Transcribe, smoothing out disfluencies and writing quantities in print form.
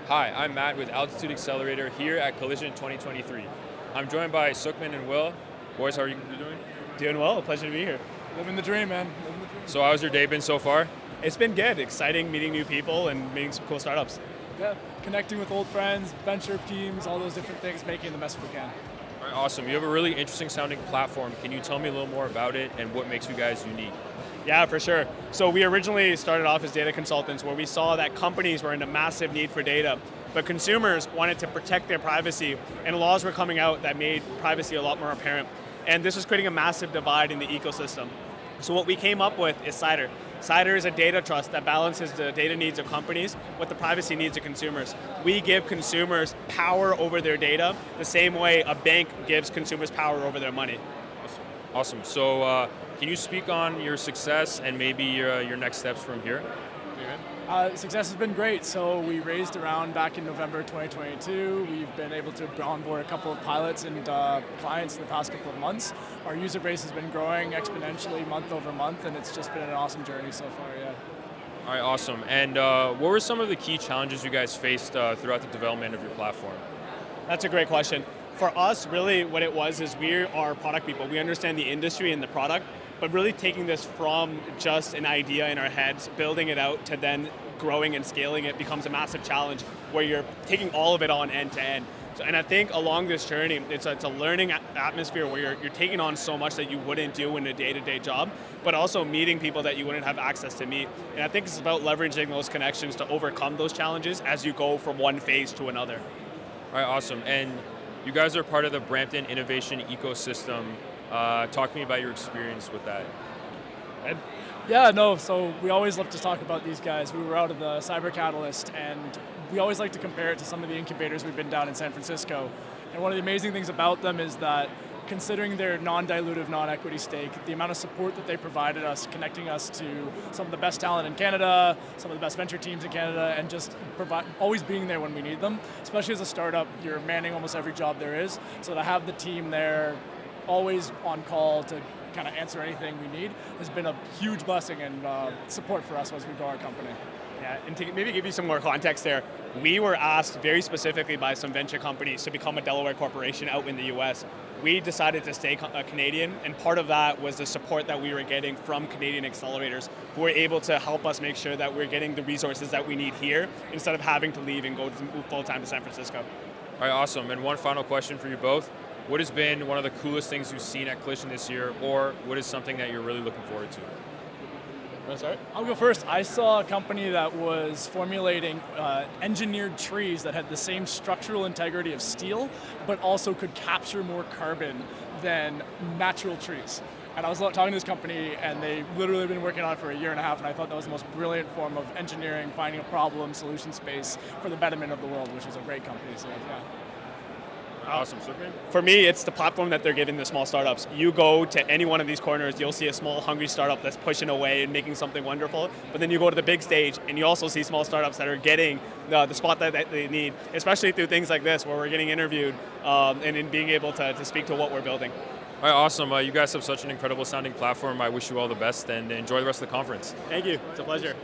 Hi, I'm Matt with Altitude Accelerator here at Collision 2023. I'm joined by Sukhman and Will. Boys, how are you doing? Doing well. Pleasure to be here. Living the dream, man. Living the dream. So how's your day been so far? It's been good. Exciting meeting new people and meeting some cool startups. Yeah, connecting with old friends, venture teams, all those different things, making the best we can. All right, awesome. You have a really interesting sounding platform. Can you tell me a little more about it and what makes you guys unique? Yeah, for sure. So we originally started off as data consultants where we saw that companies were in a massive need for data, but consumers wanted to protect their privacy, and laws were coming out that made privacy a lot more apparent. And this was creating a massive divide in the ecosystem. So what we came up with is Cyder. Cyder is a data trust that balances the data needs of companies with the privacy needs of consumers. We give consumers power over their data the same way a bank gives consumers power over their money. Awesome. So can you speak on your success and maybe your next steps from here? Success has been great. So we raised a round back in November 2022. We've been able to onboard a couple of pilots and clients in the past couple of months. Our user base has been growing exponentially month over month, and it's just been an awesome journey so far, yeah. All right, awesome. And what were some of the key challenges you guys faced throughout the development of your platform? That's a great question. For us, really what it was is we are product people. We understand the industry and the product, but really taking this from just an idea in our heads, building it out to then growing and scaling it becomes a massive challenge where you're taking all of it on end to end. So, and I think along this journey, it's a learning atmosphere where you're taking on so much that you wouldn't do in a day-to-day job, but also meeting people that you wouldn't have access to meet. And I think it's about leveraging those connections to overcome those challenges as you go from one phase to another. All right, awesome. And you guys are part of the Brampton Innovation Ecosystem. Talk to me about your experience with that. Ed? Yeah, no, so we always love to talk about these guys. We were out of the Cyber Catalyst, and we always like to compare it to some of the incubators we've been down in San Francisco. And one of the amazing things about them is that considering their non-dilutive, non-equity stake, the amount of support that they provided us, connecting us to some of the best talent in Canada, some of the best venture teams in Canada, and just always being there when we need them. Especially as a startup, you're manning almost every job there is. So to have the team there, always on call to kind of answer anything we need, has been a huge blessing and support for us as we grow our company. Yeah, and to maybe give you some more context there, we were asked very specifically by some venture companies to become a Delaware corporation out in the US. We decided to stay Canadian, and part of that was the support that we were getting from Canadian accelerators who were able to help us make sure that we're getting the resources that we need here instead of having to leave and go to move full-time to San Francisco. All right, awesome. And one final question for you both. What has been one of the coolest things you've seen at Collision this year, or what is something that you're really looking forward to? I'll go first. I saw a company that was formulating engineered trees that had the same structural integrity of steel, but also could capture more carbon than natural trees. And I was talking to this company, and they literally been working on it for a year and a half, and I thought that was the most brilliant form of engineering, finding a problem, solution space for the betterment of the world, which is a great company. So yeah. Awesome. Sukhman? For me, it's the platform that they're giving the small startups. You go to any one of these corners, you'll see a small, hungry startup that's pushing away and making something wonderful. But then you go to the big stage, and you also see small startups that are getting the spot that they need, especially through things like this, where we're getting interviewed and in being able to speak to what we're building. All right, awesome. You guys have such an incredible sounding platform. I wish you all the best, and enjoy the rest of the conference. Thank you. It's a pleasure.